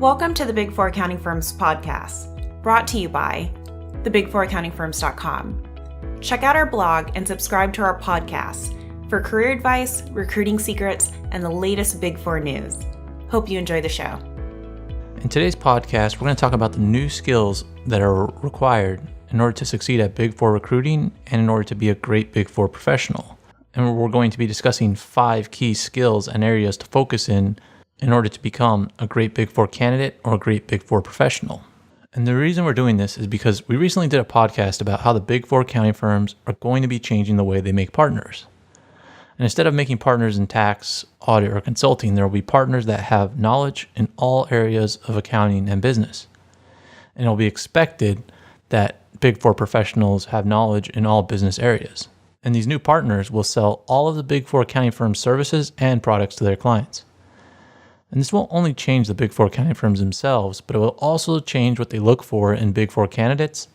Welcome to the Big Four Accounting Firms podcast, brought to you by thebigfouraccountingfirms.com. Check out our blog and subscribe to our podcast for career advice, recruiting secrets, and the latest Big Four news. Hope you enjoy the show. In today's podcast, we're going to talk about the new skills that are required in order to succeed at Big Four recruiting and in order to be a great Big Four professional. And we're going to be discussing 5 key skills and areas to focus in order to become a great Big Four candidate or a great Big Four professional. And the reason we're doing this is because we recently did a podcast about how the Big Four accounting firms are going to be changing the way they make partners. And instead of making partners in tax, audit, or consulting, there will be partners that have knowledge in all areas of accounting and business. And it will be expected that Big Four professionals have knowledge in all business areas. And these new partners will sell all of the Big Four accounting firms' services and products to their clients. And this won't only change the Big Four accounting firms themselves, but it will also change what they look for in Big Four candidates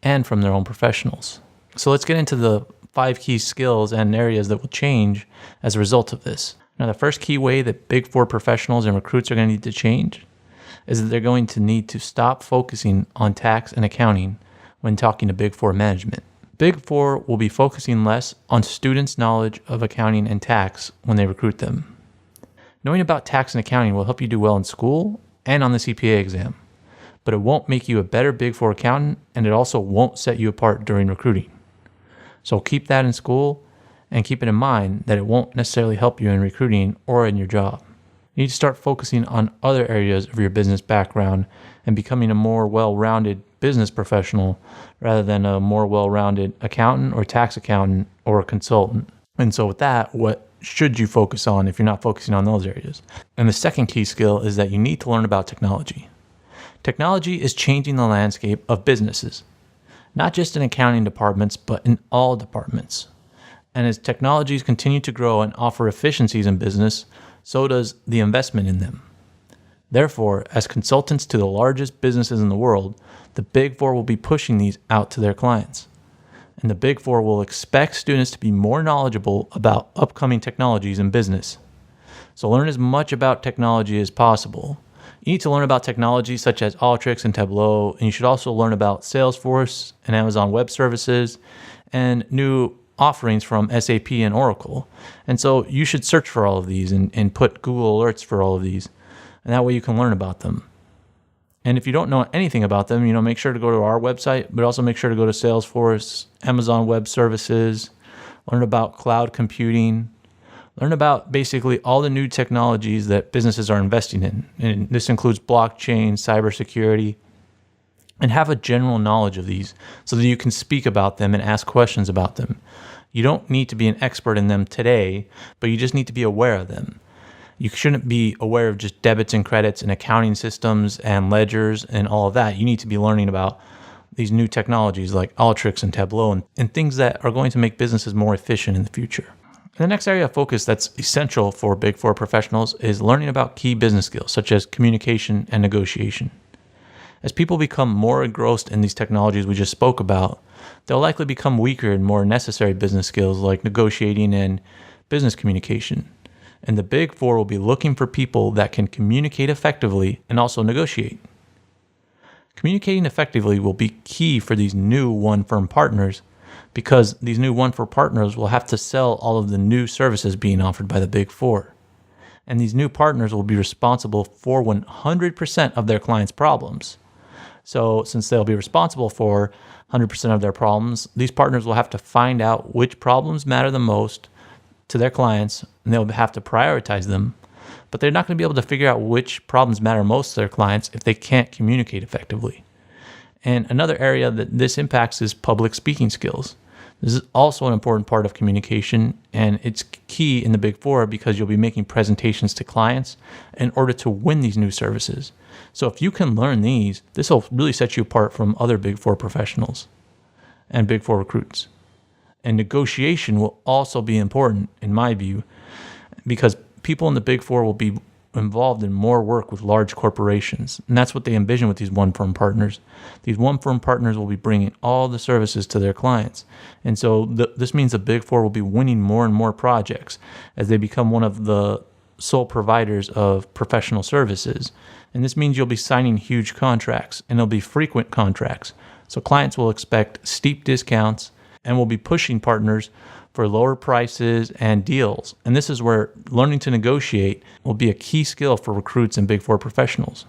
and from their own professionals. So let's get into the 5 key skills and areas that will change as a result of this. Now, the first key way that Big Four professionals and recruits are going to need to change is that they're going to need to stop focusing on tax and accounting when talking to Big Four management. Big Four will be focusing less on students' knowledge of accounting and tax when they recruit them. Knowing about tax and accounting will help you do well in school and on the CPA exam, but it won't make you a better Big Four accountant, and it also won't set you apart during recruiting. So keep that in school and keep it in mind that it won't necessarily help you in recruiting or in your job. You need to start focusing on other areas of your business background and becoming a more well-rounded business professional rather than a more well-rounded accountant or tax accountant or a consultant. And so with that, what should you focus on if you're not focusing on those areas? And the second key skill is that you need to learn about technology. Technology is changing the landscape of businesses, not just in accounting departments, but in all departments. And as technologies continue to grow and offer efficiencies in business, so does the investment in them. Therefore, as consultants to the largest businesses in the world, the Big Four will be pushing these out to their clients. And the Big Four will expect students to be more knowledgeable about upcoming technologies in business. So learn as much about technology as possible. You need to learn about technologies such as Alteryx and Tableau, and you should also learn about Salesforce and Amazon Web Services and new offerings from SAP and Oracle. And so you should search for all of these and put Google alerts for all of these. And that way you can learn about them. And if you don't know anything about them, make sure to go to our website, but also make sure to go to Salesforce, Amazon Web Services, learn about cloud computing, learn about basically all the new technologies that businesses are investing in. And this includes blockchain, cybersecurity, and have a general knowledge of these so that you can speak about them and ask questions about them. You don't need to be an expert in them today, but you just need to be aware of them. You shouldn't be aware of just debits and credits and accounting systems and ledgers and all of that. You need to be learning about these new technologies like Alteryx and Tableau and things that are going to make businesses more efficient in the future. And the next area of focus that's essential for Big Four professionals is learning about key business skills such as communication and negotiation. As people become more engrossed in these technologies we just spoke about, they'll likely become weaker in more necessary business skills like negotiating and business communication. And the Big Four will be looking for people that can communicate effectively and also negotiate. Communicating effectively will be key for these new one-firm partners because these new one-firm partners will have to sell all of the new services being offered by the Big Four. And these new partners will be responsible for 100% of their clients' problems. So since they'll be responsible for 100% of their problems, these partners will have to find out which problems matter the most to their clients, and they'll have to prioritize them. But they're not going to be able to figure out which problems matter most to their clients if they can't communicate effectively. And another area that this impacts is public speaking skills. This is also an important part of communication, and it's key in the Big Four because you'll be making presentations to clients in order to win these new services. So if you can learn these, this will really set you apart from other Big Four professionals and Big Four recruits. And negotiation will also be important, in my view, because people in the Big Four will be involved in more work with large corporations. And that's what they envision with these one-firm partners. These one-firm partners will be bringing all the services to their clients. And so this means the Big Four will be winning more and more projects as they become one of the sole providers of professional services. And this means you'll be signing huge contracts, and they'll be frequent contracts. So clients will expect steep discounts and will be pushing partners for lower prices and deals. And this is where learning to negotiate will be a key skill for recruits and Big Four professionals.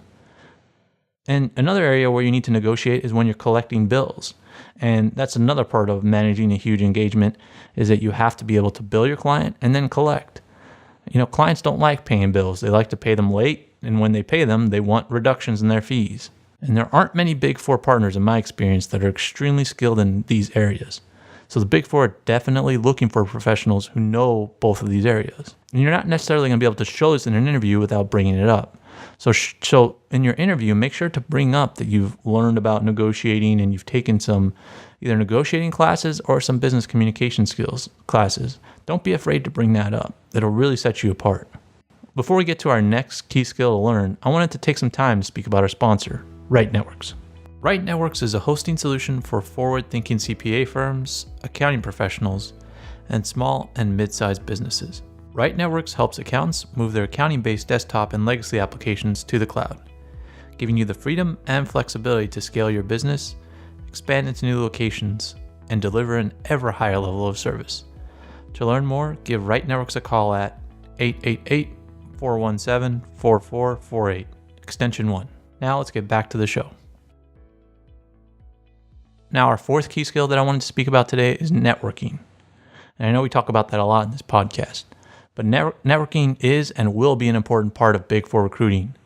And another area where you need to negotiate is when you're collecting bills. And that's another part of managing a huge engagement, is that you have to be able to bill your client and then collect. Clients don't like paying bills. They like to pay them late, and when they pay them, they want reductions in their fees. And there aren't many Big Four partners, in my experience, that are extremely skilled in these areas. So the Big Four are definitely looking for professionals who know both of these areas. And you're not necessarily going to be able to show this in an interview without bringing it up. So in your interview, make sure to bring up that you've learned about negotiating and you've taken some either negotiating classes or some business communication skills classes. Don't be afraid to bring that up. It'll really set you apart. Before we get to our next key skill to learn, I wanted to take some time to speak about our sponsor, Right Networks. Right Networks is a hosting solution for forward-thinking CPA firms, accounting professionals, and small and mid-sized businesses. Right Networks helps accountants move their accounting-based desktop and legacy applications to the cloud, giving you the freedom and flexibility to scale your business, expand into new locations, and deliver an ever higher level of service. To learn more, give Right Networks a call at 888-417-4448, extension 1. Now let's get back to the show. Now, our fourth key skill that I wanted to speak about today is networking. And I know we talk about that a lot in this podcast, but networking is and will be an important part of Big Four recruiting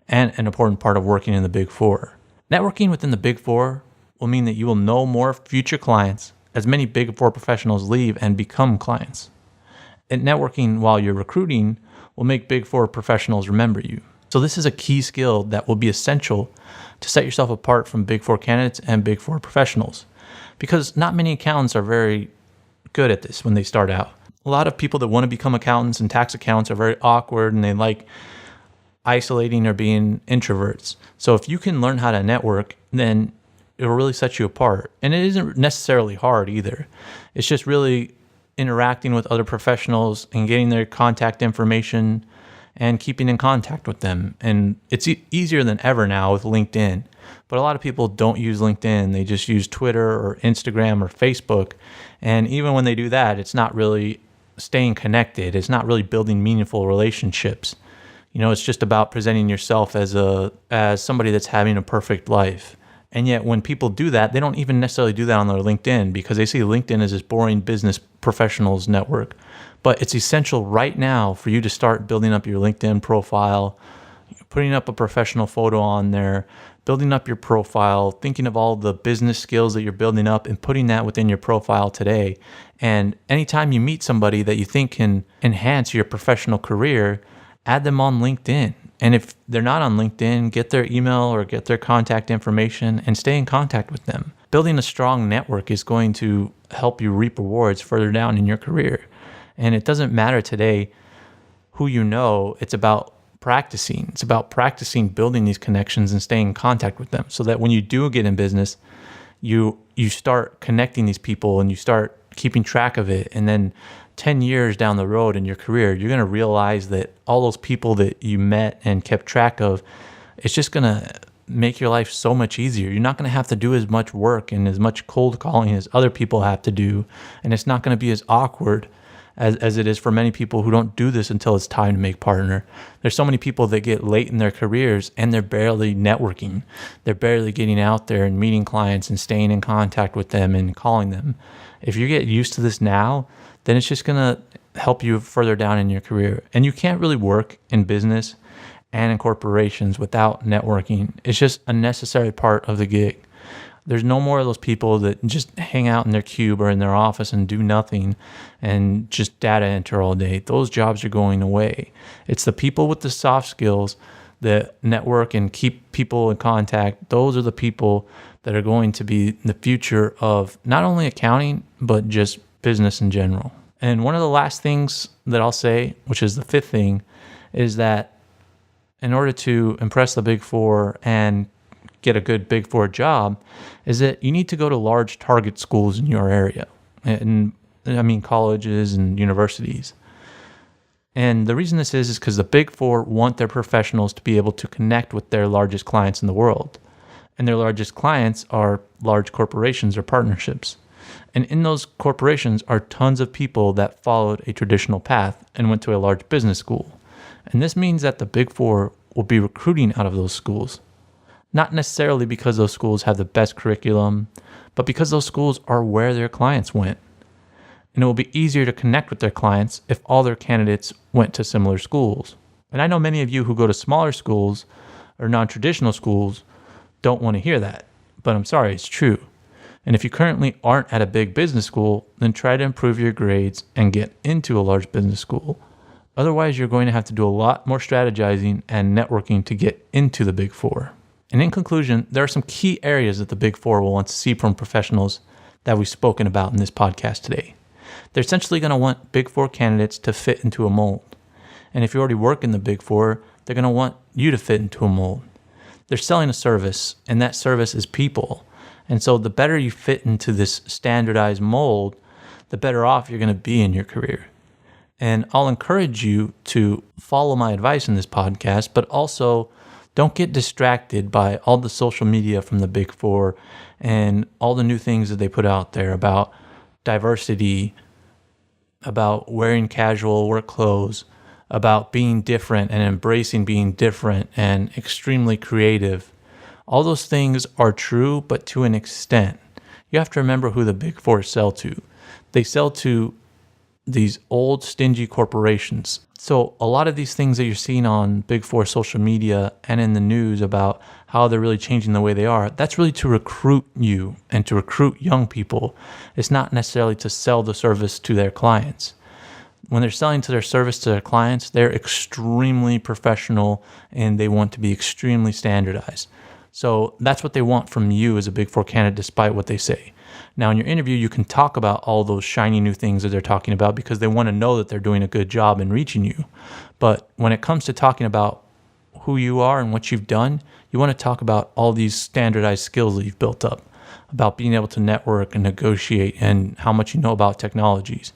and an important part of working in the Big Four. Networking within the Big Four will mean that you will know more future clients as many Big Four professionals leave and become clients. And networking while you're recruiting will make Big Four professionals remember you. So this is a key skill that will be essential to set yourself apart from Big Four candidates and Big Four professionals, because not many accountants are very good at this when they start out. A lot of people that want to become accountants and tax accountants are very awkward and they like isolating or being introverts. So if you can learn how to network, then it'll really set you apart. And it isn't necessarily hard either. It's just really interacting with other professionals and getting their contact information and keeping in contact with them. And it's easier than ever now with LinkedIn. But a lot of people don't use LinkedIn. They just use Twitter or Instagram or Facebook. And even when they do that, it's not really staying connected. It's not really building meaningful relationships. It's just about presenting yourself as somebody that's having a perfect life. And yet when people do that, they don't even necessarily do that on their LinkedIn, because they see LinkedIn as this boring business professionals network. But it's essential right now for you to start building up your LinkedIn profile, putting up a professional photo on there, building up your profile, thinking of all the business skills that you're building up and putting that within your profile today. And anytime you meet somebody that you think can enhance your professional career, add them on LinkedIn. And if they're not on LinkedIn, get their email or get their contact information and stay in contact with them. Building a strong network is going to help you reap rewards further down in your career. And it doesn't matter today who you know, it's about practicing. It's about practicing building these connections and staying in contact with them, so that when you do get in business, you start connecting these people and you start keeping track of it. And then 10 years down the road in your career, you're going to realize that all those people that you met and kept track of, it's just going to make your life so much easier. You're not going to have to do as much work and as much cold calling as other people have to do. And it's not going to be as awkward as it is for many people who don't do this until it's time to make partner. There's so many people that get late in their careers and they're barely networking. They're barely getting out there and meeting clients and staying in contact with them and calling them. If you get used to this now, then it's just going to help you further down in your career. And you can't really work in business and in corporations without networking. It's just a necessary part of the gig. There's no more of those people that just hang out in their cube or in their office and do nothing and just data enter all day. Those jobs are going away. It's the people with the soft skills that network and keep people in contact. Those are the people that are going to be the future of not only accounting, but just business in general. And one of the last things that I'll say, which is the fifth thing, is that in order to impress the Big Four and get a good Big Four job, is that you need to go to large target schools in your area. And I mean colleges and universities. And the reason this is because the Big Four want their professionals to be able to connect with their largest clients in the world. And their largest clients are large corporations or partnerships. And in those corporations are tons of people that followed a traditional path and went to a large business school. And this means that the Big Four will be recruiting out of those schools. Not necessarily because those schools have the best curriculum, but because those schools are where their clients went. And it will be easier to connect with their clients if all their candidates went to similar schools. And I know many of you who go to smaller schools or non-traditional schools don't want to hear that, but I'm sorry, it's true. And if you currently aren't at a big business school, then try to improve your grades and get into a large business school. Otherwise, you're going to have to do a lot more strategizing and networking to get into the Big Four. And in conclusion, there are some key areas that the Big Four will want to see from professionals that we've spoken about in this podcast today. They're essentially going to want Big Four candidates to fit into a mold. And if you already work in the Big Four, they're going to want you to fit into a mold. They're selling a service, and that service is people. And so the better you fit into this standardized mold, the better off you're going to be in your career. And I'll encourage you to follow my advice in this podcast, but also don't get distracted by all the social media from the Big Four and all the new things that they put out there about diversity, about wearing casual work clothes, about being different and embracing being different and extremely creative. All those things are true, but to an extent. You have to remember who the Big Four sell to. They sell to these old, stingy corporations. So a lot of these things that you're seeing on Big Four social media and in the news about how they're really changing the way they are, that's really to recruit you and to recruit young people. It's not necessarily to sell the service to their clients. When they're selling to their service to their clients, they're extremely professional and they want to be extremely standardized. So that's what they want from you as a Big Four candidate, despite what they say. Now, in your interview, you can talk about all those shiny new things that they're talking about because they want to know that they're doing a good job in reaching you. But when it comes to talking about who you are and what you've done, you want to talk about all these standardized skills that you've built up, about being able to network and negotiate and how much you know about technologies.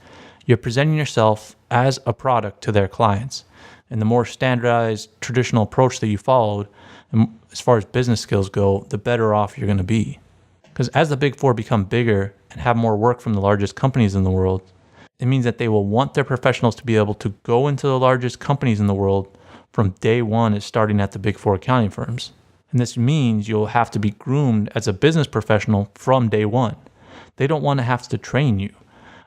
You're presenting yourself as a product to their clients. And the more standardized traditional approach that you followed, and as far as business skills go, the better off you're going to be. Because as the Big Four become bigger and have more work from the largest companies in the world, it means that they will want their professionals to be able to go into the largest companies in the world from day one as starting at the Big Four accounting firms. And this means you'll have to be groomed as a business professional from day one. They don't want to have to train you,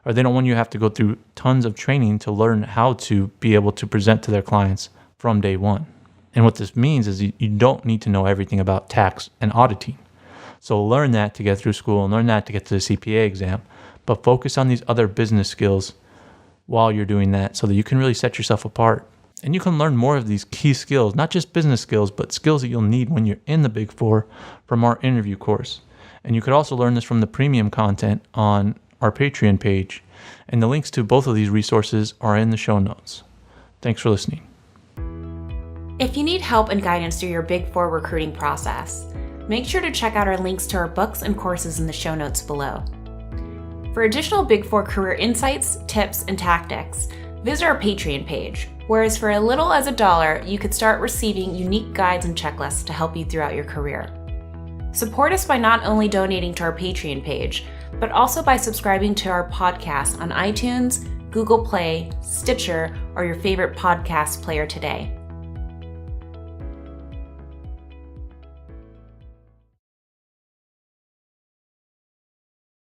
or they don't want you to have to go through tons of training to learn how to be able to present to their clients from day one. And what this means is you don't need to know everything about tax and auditing. So learn that to get through school and learn that to get to the CPA exam, but focus on these other business skills while you're doing that so that you can really set yourself apart. And you can learn more of these key skills, not just business skills, but skills that you'll need when you're in the Big Four from our interview course. And you could also learn this from the premium content on our Patreon page. And the links to both of these resources are in the show notes. Thanks for listening. If you need help and guidance through your Big Four recruiting process, make sure to check out our links to our books and courses in the show notes below. For additional Big Four career insights, tips, and tactics, visit our Patreon page, whereas for as little as $1, you could start receiving unique guides and checklists to help you throughout your career. Support us by not only donating to our Patreon page, but also by subscribing to our podcast on iTunes, Google Play, Stitcher, or your favorite podcast player today.